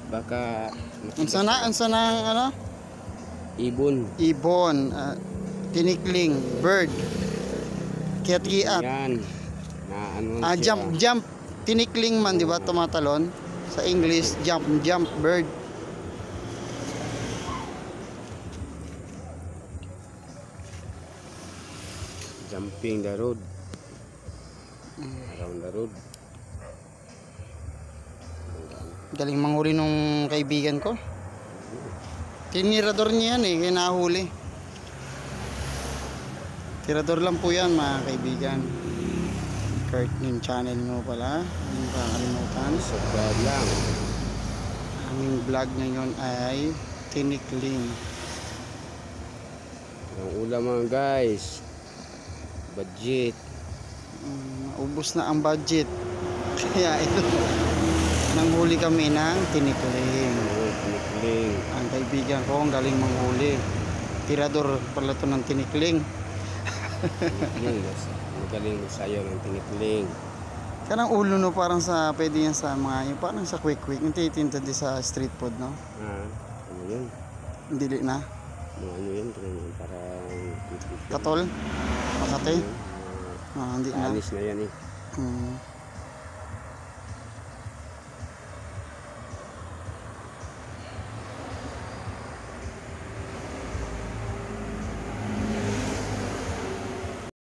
Baka Unsa na ano? ibon. Ibon, tinikling, bird. Kiat-kiat. Yan. Na ano siya. Jump. Tinikling man, di ba? Tumatalon. Sa English, jump, bird. Jumping the road. Around the road. Galing manghuli nung kaibigan ko. Tinirador niya yan eh, kaya nahuli. Tirador lang po yan mga kaibigan. Kurt, yung channel mo pala. Yung kakalimutan. Subscribe lang. Aming vlog ngayon ay tinikling. Ang ulam mga guys. Budget. Ubus na ang budget. Kaya ito. Nanghuli kami ng tinikling. Tinikling. Ang kaibigan ko ang galing manghuli. Tirador pala ito ng tinikling. Magaling sayo ng tinikling. Kanang ulo no, parang sa pwede yan sa mga yung parang sa quick yung titinda di sa street food no. Ano yun? Dili na. Ano yun? Para Katol. Makate. Hindi na. alis na yan eh.